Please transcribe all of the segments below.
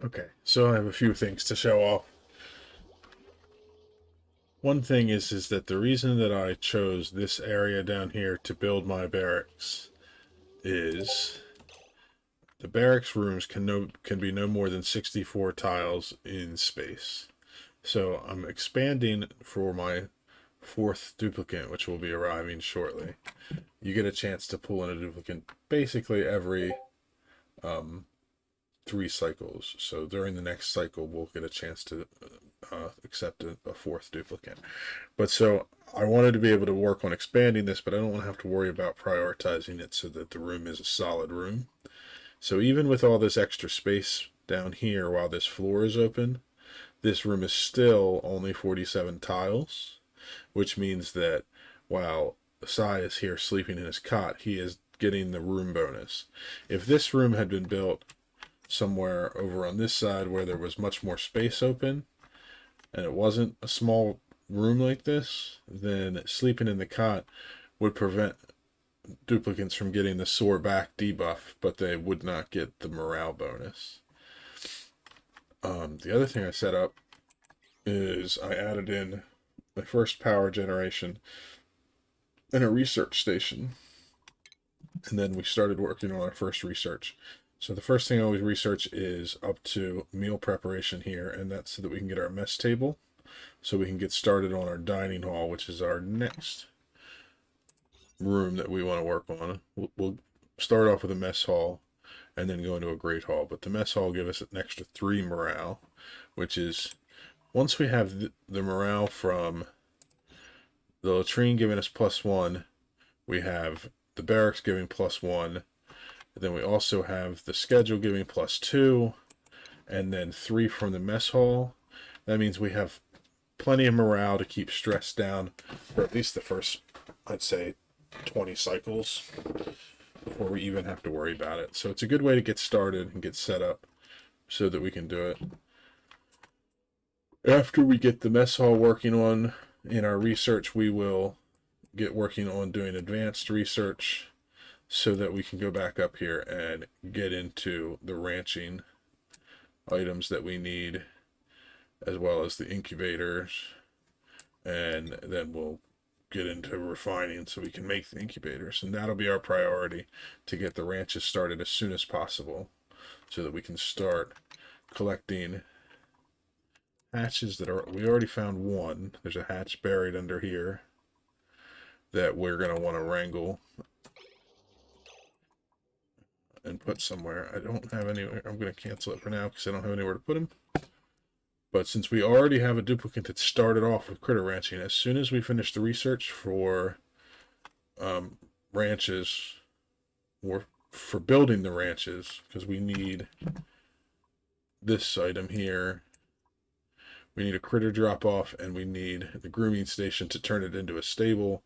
Okay, so I have a few things to show off. One thing is that the reason that I chose this area down here to build my barracks is the barracks rooms can be no more than 64 tiles in space. So I'm expanding for my fourth duplicate, which will be arriving shortly. You get a chance to pull in a duplicate basically every 3 cycles. So during the next cycle, we'll get a chance to accept a fourth duplicate. But so I wanted to be able to work on expanding this, but I don't want to have to worry about prioritizing it so that the room is a solid room. So even with all this extra space down here while this floor is open, this room is still only 47 tiles, which means that while Sai is here sleeping in his cot, he is getting the room bonus. If this room had been built somewhere over on this side where there was much more space open, and it wasn't a small room like this, then sleeping in the cot would prevent duplicates from getting the soar back debuff, but they would not get the morale bonus. The other thing I set up is I added in my first power generation and a research station, and then we started working on our first research. So the first thing I always research is up to meal preparation here, and that's so that we can get our mess table, so we can get started on our dining hall, which is our next room that we want to work on. We'll start off with a mess hall and then go into a great hall, but the mess hall will give us an extra 3 morale, which is once we have the morale from the latrine giving us +1, we have the barracks giving +1, and then we also have the schedule giving +2, and then 3 from the mess hall. That means we have plenty of morale to keep stress down for at least the first, I'd say, 20 cycles before we even have to worry about it. So it's a good way to get started and get set up so that we can do it. After we get the mess hall working on in our research, we will get working on doing advanced research so that we can go back up here and get into the ranching items that we need, as well as the incubators, and then we'll get into refining so we can make the incubators, and that'll be our priority, to get the ranches started as soon as possible so that we can start collecting hatches that are, we already found one. There's a hatch buried under here that we're going to want to wrangle and put somewhere. I don't have anywhere. I'm going to cancel it for now because I don't have anywhere to put him. But since we already have a duplicate that started off with critter ranching, as soon as we finish the research for ranches, or for building the ranches, because we need this item here, we need a critter drop off, and we need the grooming station to turn it into a stable,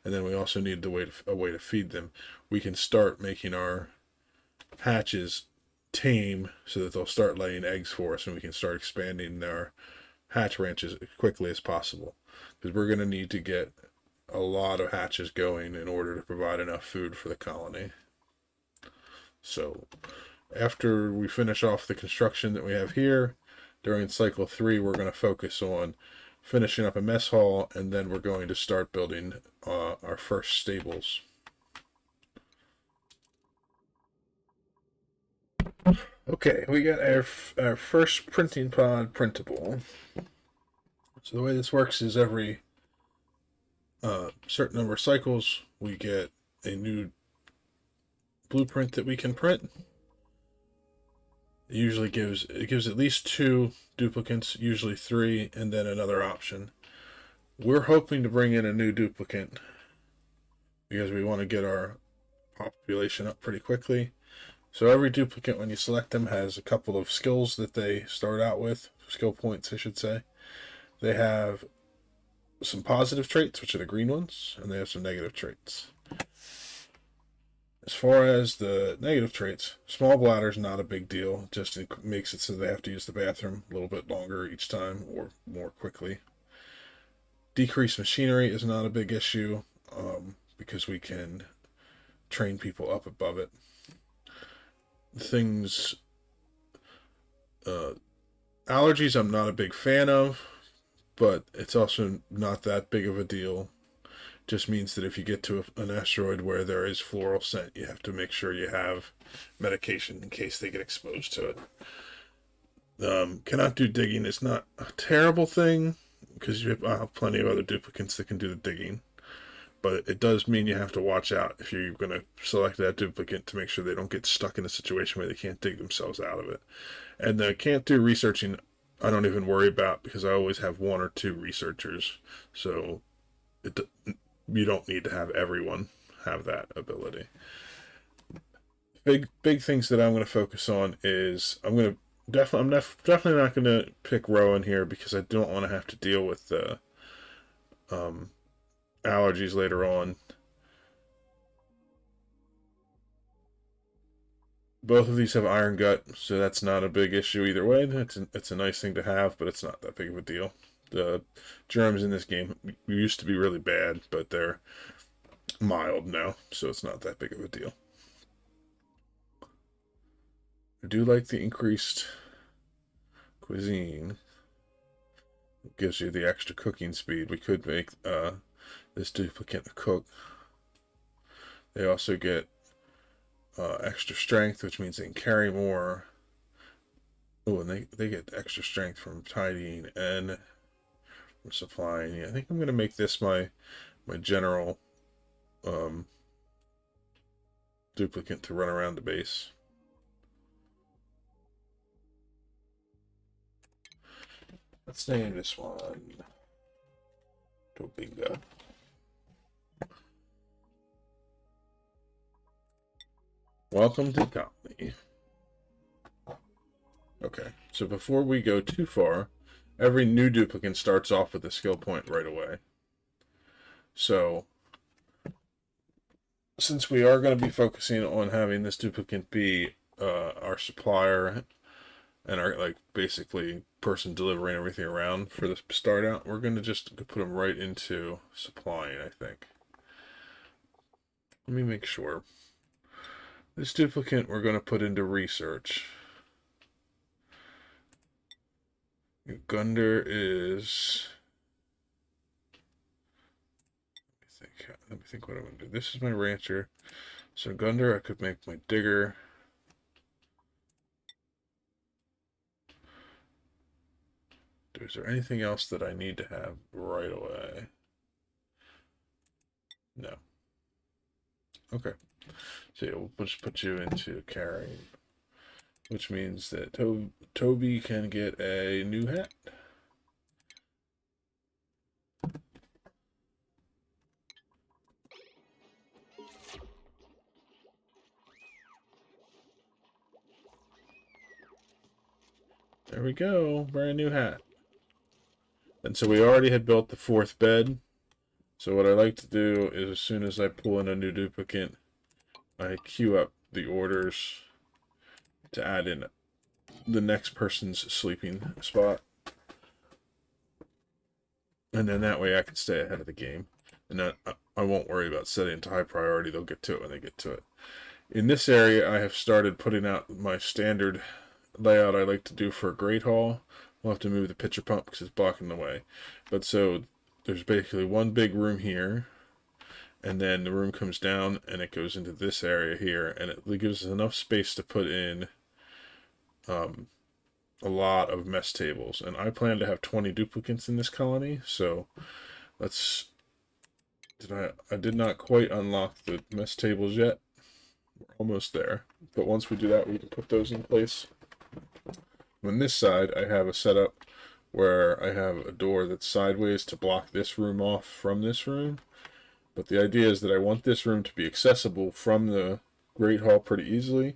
and then we also need a way to feed them. We can start making our hatches tame so that they'll start laying eggs for us, and we can start expanding our hatch ranches as quickly as possible, because we're going to need to get a lot of hatches going in order to provide enough food for the colony. So after we finish off the construction that we have here, during cycle 3 we're going to focus on finishing up a mess hall, and then we're going to start building our first stables. Okay, we got our first printing pod printable. So the way this works is every certain number of cycles, we get a new blueprint that we can print. It usually gives at least 2 duplicates, usually 3, and then another option. We're hoping to bring in a new duplicate because we want to get our population up pretty quickly. So every duplicate, when you select them, has a couple of skills that they start out with, skill points I should say. They have some positive traits, which are the green ones, and they have some negative traits. As far as the negative traits, small bladder is not a big deal, just it makes it so they have to use the bathroom a little bit longer each time, or more quickly. Decreased machinery is not a big issue, because we can train people up above it. Things Allergies I'm not a big fan of, but it's also not that big of a deal. Just means that if you get to an asteroid where there is floral scent, you have to make sure you have medication in case they get exposed to it. Cannot do digging is not a terrible thing because you have plenty of other duplicates that can do the digging. But it does mean you have to watch out if you're going to select that duplicate to make sure they don't get stuck in a situation where they can't dig themselves out of it. And the can't do researching, I don't even worry about because I always have one or two researchers. So you don't need to have everyone have that ability. Big things that I'm going to focus on is I'm definitely not going to pick Rowan here because I don't want to have to deal with the allergies later on. Both of these have iron gut, so that's not a big issue either way. It's a nice thing to have, but it's not that big of a deal. The germs in this game used to be really bad, but they're mild now, so it's not that big of a deal. I do like the increased cuisine. It gives you the extra cooking speed. We could make this duplicate a cook. They also get extra strength, which means they can carry more. Oh, and they get extra strength from tidying and from supplying. Yeah, I think I'm going to make this my general duplicate to run around the base. Let's name this one Topinga. Welcome to the colony. Okay, so before we go too far, every new duplicate starts off with a skill point right away. So, since we are going to be focusing on having this duplicate be our supplier and our basically person delivering everything around for the start out, we're going to just put them right into supplying, I think. Let me make sure. This duplicate we're going to put into research. Gunder is... Let me think what I'm going to do. This is my rancher. So Gunder, I could make my digger. Is there anything else that I need to have right away? No. Okay. So yeah, we'll just put you into carrying, which means that Toby can get a new hat. There we go, brand new hat. And so we already had built the 4th bed. So what I like to do is as soon as I pull in a new duplicate, I queue up the orders to add in the next person's sleeping spot. And then that way I can stay ahead of the game. And I won't worry about setting it to high priority. They'll get to it when they get to it. In this area, I have started putting out my standard layout I like to do for a Great Hall. We'll have to move the pitcher pump because it's blocking the way. But so there's basically one big room here, and then the room comes down and it goes into this area here, and it gives us enough space to put in a lot of mess tables. And I plan to have 20 duplicates in this colony, so let's... I did not quite unlock the mess tables yet. We're almost there. But once we do that, we can put those in place. On this side, I have a setup where I have a door that's sideways to block this room off from this room. But the idea is that I want this room to be accessible from the Great Hall pretty easily,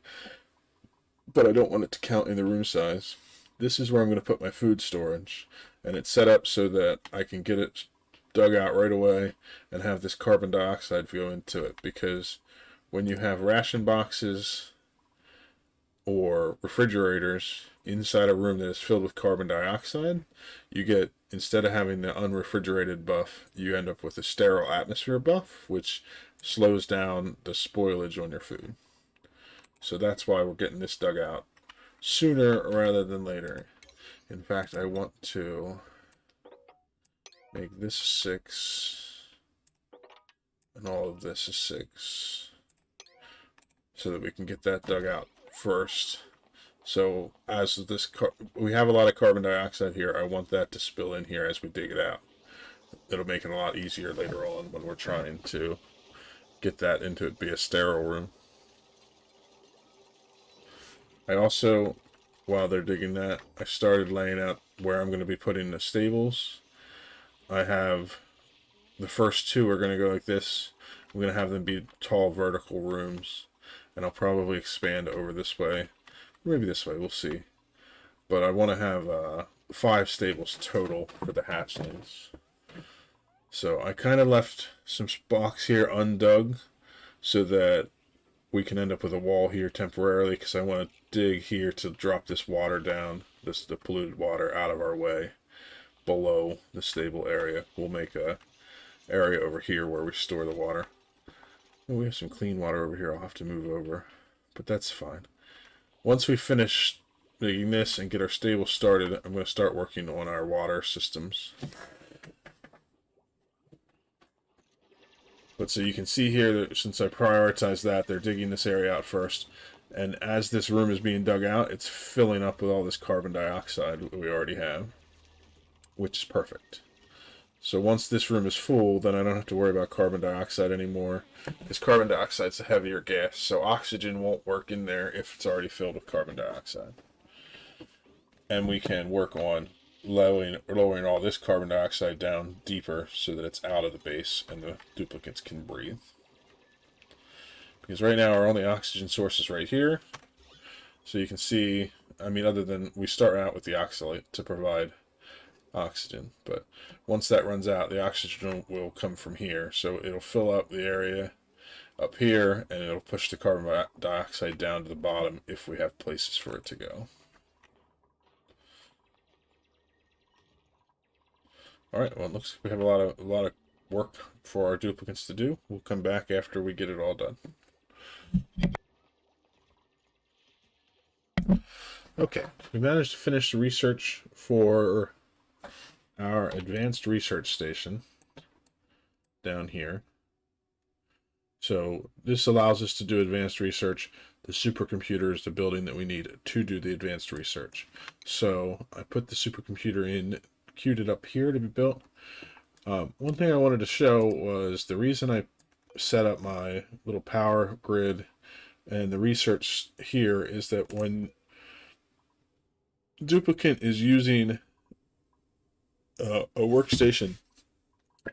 but I don't want it to count in the room size. This is where I'm going to put my food storage, and it's set up so that I can get it dug out right away and have this carbon dioxide go into it, because when you have ration boxes or refrigerators inside a room that is filled with carbon dioxide, you get, instead of having the unrefrigerated buff, you end up with a sterile atmosphere buff, which slows down the spoilage on your food. So that's why we're getting this dug out sooner rather than later. In fact, I want to make this 6, and all of this is 6, so that we can get that dug out first. So as this, we have a lot of carbon dioxide here, I want that to spill in here as we dig it out. It'll make it a lot easier later on when we're trying to get that into it be a sterile room. I also, while they're digging that, I started laying out where I'm going to be putting the stables. I have the first 2 are going to go like this. I'm going to have them be tall vertical rooms, and I'll probably expand over this way. Maybe this way, we'll see. But I want to have 5 stables total for the hatchlings. So I kind of left some box here undug so that we can end up with a wall here temporarily, because I want to dig here to drop this water down, the polluted water out of our way below the stable area. We'll make a area over here where we store the water. Oh, we have some clean water over here I'll have to move over, but that's fine. Once we finish digging this and get our stable started, I'm going to start working on our water systems. But so you can see here that since I prioritized that, they're digging this area out first. And as this room is being dug out, it's filling up with all this carbon dioxide that we already have, which is perfect. So once this room is full, then I don't have to worry about carbon dioxide anymore, because carbon dioxide is a heavier gas, so oxygen won't work in there if it's already filled with carbon dioxide. And we can work on lowering all this carbon dioxide down deeper so that it's out of the base and the duplicates can breathe. Because right now our only oxygen source is right here. So you can see, I mean, other than we start out with the oxalate to provide oxygen, but once that runs out, the oxygen will come from here. So it'll fill up the area up here, and it'll push the carbon dioxide down to the bottom if we have places for it to go. All right, well, it looks like we have a lot of work for our duplicates to do. We'll come back after we get it all done. Okay, we managed to finish the research for our advanced research station down here. So this allows us to do advanced research. The supercomputer is the building that we need to do the advanced research. So I put the supercomputer in, queued it up here to be built. One thing I wanted to show was the reason I set up my little power grid and the research here is that when duplicate is using a workstation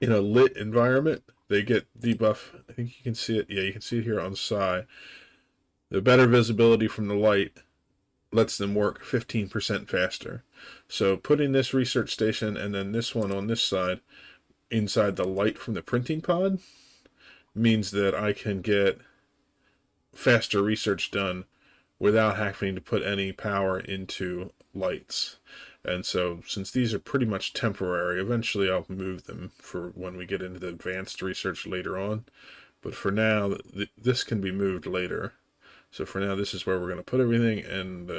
in a lit environment, they get debuff. I think you can see it. Yeah, you can see it here on the side. The better visibility from the light lets them work 15% faster. So putting this research station and then this one on this side inside the light from the printing pod means that I can get faster research done without having to put any power into lights. And so since these are pretty much temporary, eventually I'll move them for when we get into the advanced research later on. But for now, this can be moved later. So for now, this is where we're going to put everything, and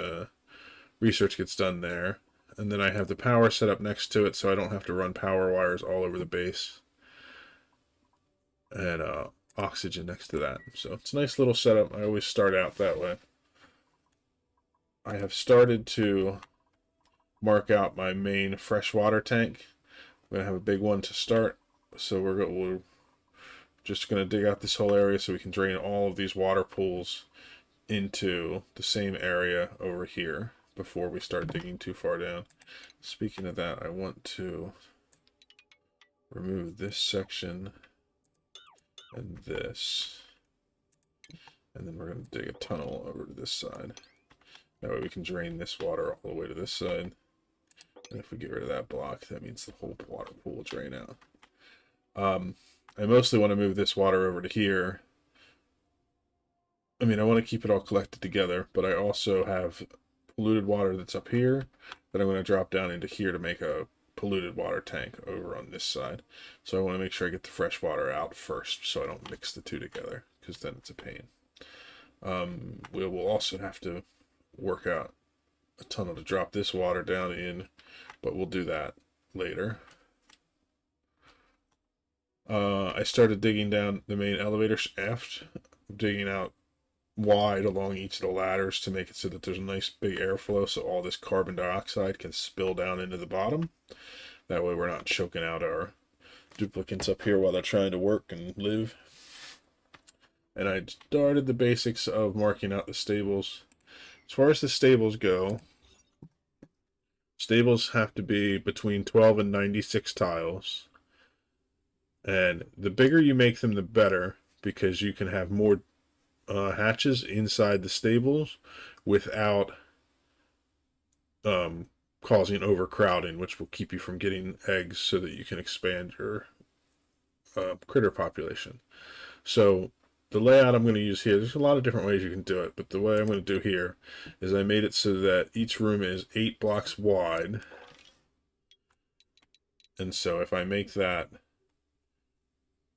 research gets done there. And then I have the power set up next to it, so I don't have to run power wires all over the base. And oxygen next to that. So it's a nice little setup. I always start out that way. I have started to mark out my main freshwater tank. I'm going to have a big one to start. So we're just going to dig out this whole area so we can drain all of these water pools into the same area over here before we start digging too far down. Speaking of that, I want to remove this section and this, and then we're going to dig a tunnel over to this side. That way we can drain this water all the way to this side. And if we get rid of that block, that means the whole water pool will drain out. I mostly want to move this water over to here. I mean, I want to keep it all collected together, but I also have polluted water that's up here that I'm going to drop down into here to make a polluted water tank over on this side. So I want to make sure I get the fresh water out first so I don't mix the two together, because then it's a pain. We will also have to work out a tunnel to drop this water down in, but we'll do that later. I started digging down the main elevator shaft, digging out wide along each of the ladders to make it so that there's a nice big airflow so all this carbon dioxide can spill down into the bottom. That way we're not choking out our duplicants up here while they're trying to work and live. And I started the basics of marking out the stables. As far as the stables go, stables have to be between 12 and 96 tiles. And the bigger you make them, the better, because you can have more hatches inside the stables without causing overcrowding, which will keep you from getting eggs so that you can expand your critter population. So the layout I'm going to use here, there's a lot of different ways you can do it, but the way I'm going to do here is I made it so that each room is 8 blocks wide. And so if I make that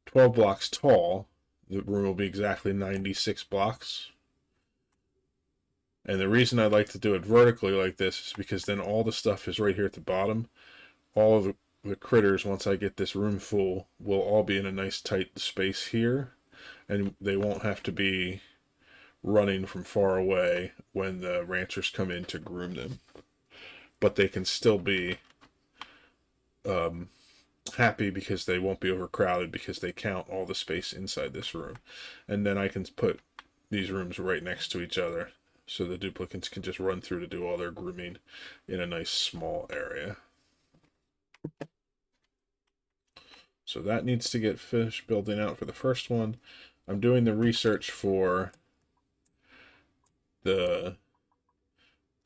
12 blocks tall, the room will be exactly 96 blocks. And the reason I like to do it vertically like this is because then all the stuff is right here at the bottom. All of the critters, once I get this room full, will all be in a nice tight space here. And they won't have to be running from far away when the ranchers come in to groom them. But they can still be happy because they won't be overcrowded because they count all the space inside this room. And then I can put these rooms right next to each other so the duplicants can just run through to do all their grooming in a nice small area. So that needs to get finished building out for the first one. I'm doing the research for the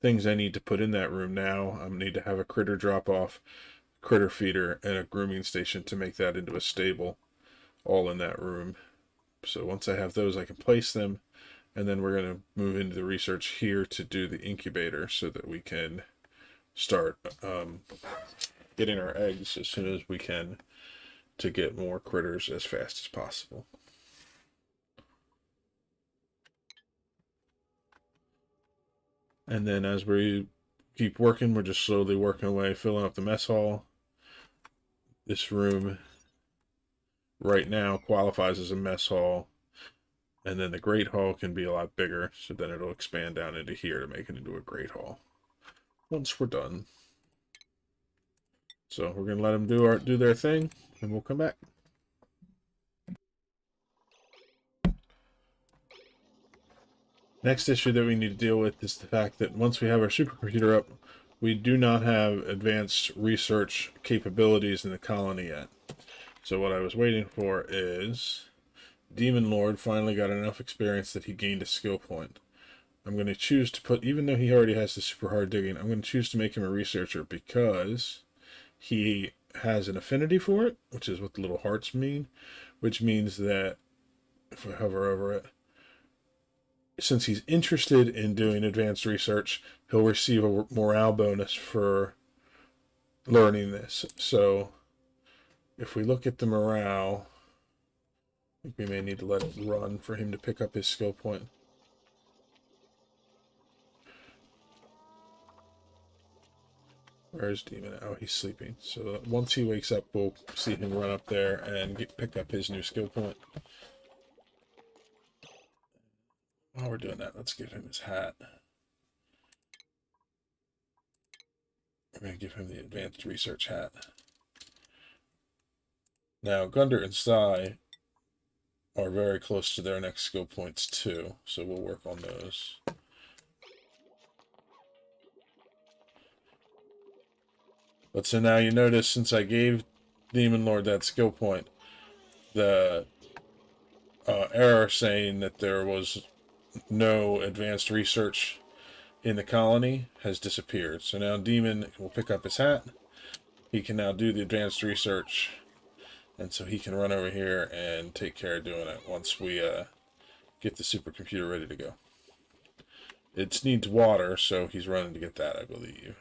things I need to put in that room now. I need to have a critter drop off, critter feeder, and a grooming station to make that into a stable, all in that room. So once I have those, I can place them, and then we're going to move into the research here to do the incubator so that we can start getting our eggs as soon as we can to get more critters as fast as possible. And then as we keep working, we're just slowly working away, filling up the mess hall. This room right now qualifies as a mess hall. And then the great hall can be a lot bigger, so then it'll expand down into here to make it into a great hall once we're done. So we're going to let them do their thing, and we'll come back. Next issue that we need to deal with is the fact that once we have our supercomputer up, we do not have advanced research capabilities in the colony yet. So what I was waiting for is Demon Lord finally got enough experience that he gained a skill point. I'm going to choose to put, even though he already has the super hard digging, I'm going to choose to make him a researcher because he has an affinity for it, which is what the little hearts mean, which means that if I hover over it, since he's interested in doing advanced research, he'll receive a morale bonus for learning this. So if we look at the morale, I think we may need to let it run for him to pick up his skill point. Where is Demon? Oh, he's sleeping. So once he wakes up, we'll see him run up there and pick up his new skill point. While we're doing that, let's give him his hat. We're going to give him the advanced research hat. Now, Gunder and Sai are very close to their next skill points too, so we'll work on those. But so now you notice, since I gave Demon Lord that skill point, the error saying that there was no advanced research in the colony has disappeared. So now Demon will pick up his hat. He can now do the advanced research, and so he can run over here and take care of doing it once we get the supercomputer ready to go. It needs water, so he's running to get that, I believe.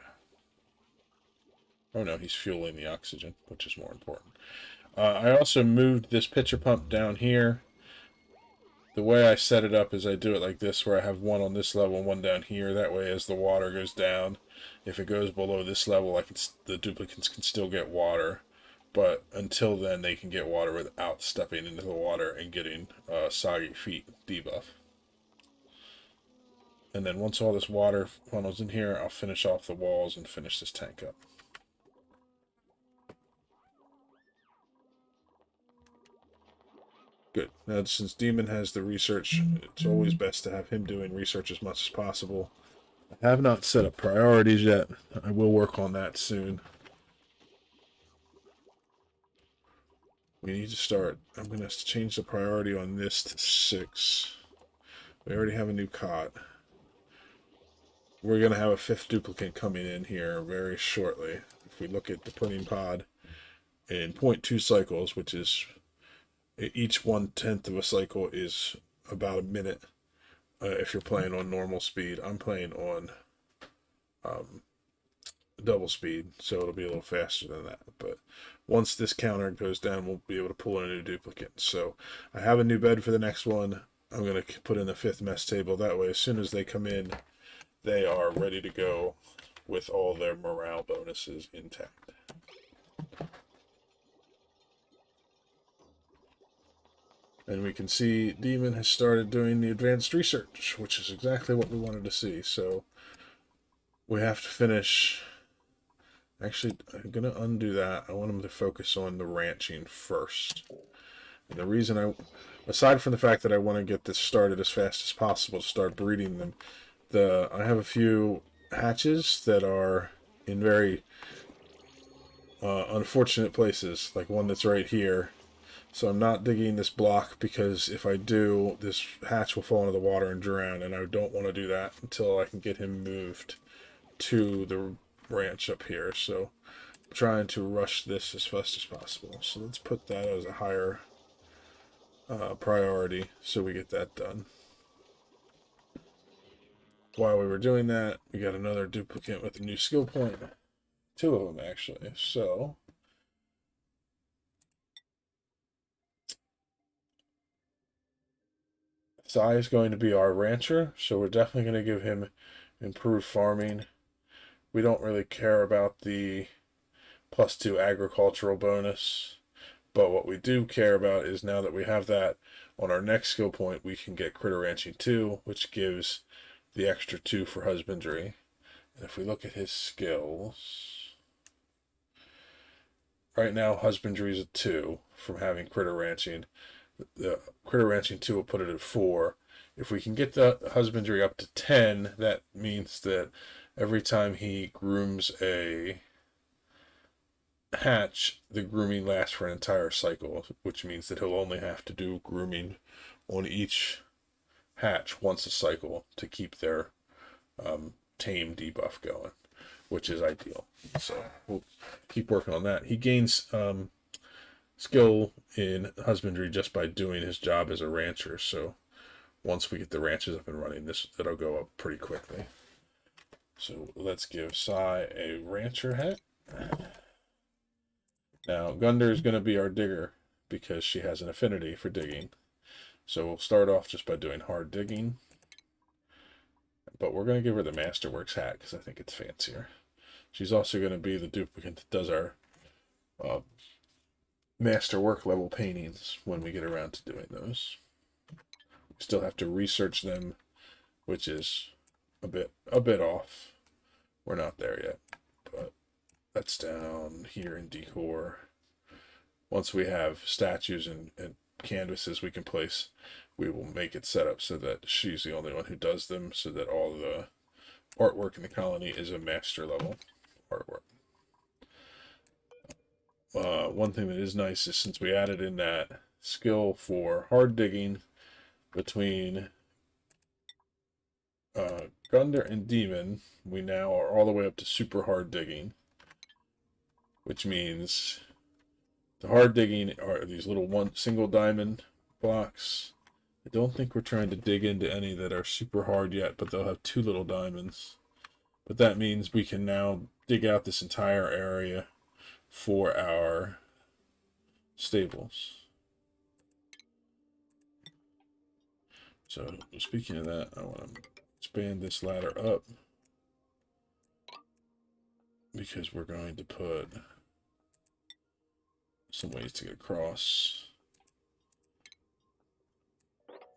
Oh no, he's fueling the oxygen, which is more important. I also moved this pitcher pump down here the way I set it up is I do it like this, where I have one on this level and one down here. That way, as the water goes down, if it goes below this level, the duplicates can still get water. But until then, they can get water without stepping into the water and getting soggy feet debuff. And then once all this water funnels in here, I'll finish off the walls and finish this tank up. Good. Now, since Demon has the research, it's always best to have him doing research as much as possible. I have not set up priorities yet. I will work on that soon. We need to start. I'm going to change the priority on this to 6. We already have a new cot. We're going to have a 5th duplicate coming in here very shortly. If we look at the printing pod in 0.2 cycles, which is each 1/10 of a cycle is about a minute. If you're playing on normal speed, I'm playing on double speed, so it'll be a little faster than that. But once this counter goes down, we'll be able to pull in a new duplicate. So I have a new bed for the next one. I'm going to put in the 5th mess table. That way, as soon as they come in, they are ready to go with all their morale bonuses intact. And we can see Demon has started doing the advanced research, which is exactly what we wanted to see. So we have to finish. Actually, I'm going to undo that. I want him to focus on the ranching first. And the reason aside from the fact that I want to get this started as fast as possible to start breeding them, I have a few hatches that are in very unfortunate places, like one that's right here. So I'm not digging this block because if I do, this hatch will fall into the water and drown, and I don't want to do that until I can get him moved to the ranch up here. So I'm trying to rush this as fast as possible. So let's put that as a higher priority so we get that done. While we were doing that, we got another duplicate with a new skill point. 2 of them, actually. So Sai is going to be our rancher, so we're definitely going to give him improved farming. We don't really care about the +2 agricultural bonus, but what we do care about is now that we have that on our next skill point, we can get critter ranching 2, which gives the extra 2 for husbandry. And if we look at his skills, right now husbandry is a 2 from having critter ranching. The critter ranching 2 will put it at 4. If we can get the husbandry up to 10, that means that every time he grooms a hatch, the grooming lasts for an entire cycle, which means that he'll only have to do grooming on each hatch once a cycle to keep their tame debuff going, which is ideal. So we'll keep working on that. He gains skill in husbandry just by doing his job as a rancher. So once we get the ranches up and running, it'll go up pretty quickly. So let's give Sai a rancher hat. Now Gunder is going to be our digger because she has an affinity for digging. So we'll start off just by doing hard digging. But we're going to give her the Masterworks hat because I think it's fancier. She's also going to be the duplicate that does our Masterwork level paintings when we get around to doing those. We still have to research them, which is a bit off. We're not there yet, but that's down here in decor. Once we have statues and canvases we can place, we will make it set up so that she's the only one who does them, so that all the artwork in the colony is a master level artwork. One thing that is nice is since we added in that skill for hard digging between Gunder and Demon, we now are all the way up to super hard digging, which means the hard digging are these little single diamond blocks. I don't think we're trying to dig into any that are super hard yet, but they'll have 2 little diamonds. But that means we can now dig out this entire area for our stables. So speaking of that, I want to expand this ladder up because we're going to put some ways to get across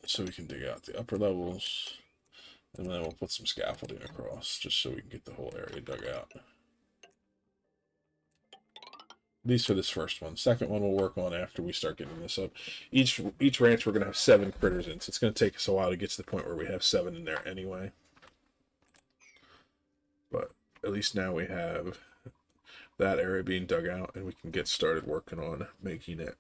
so we can dig out the upper levels, and then we'll put some scaffolding across just so we can get the whole area dug out. At least for this first one. Second one we'll work on after we start getting this up. Each ranch we're going to have 7 critters in, so it's going to take us a while to get to the point where we have 7 in there anyway. But at least now we have that area being dug out, and we can get started working on making it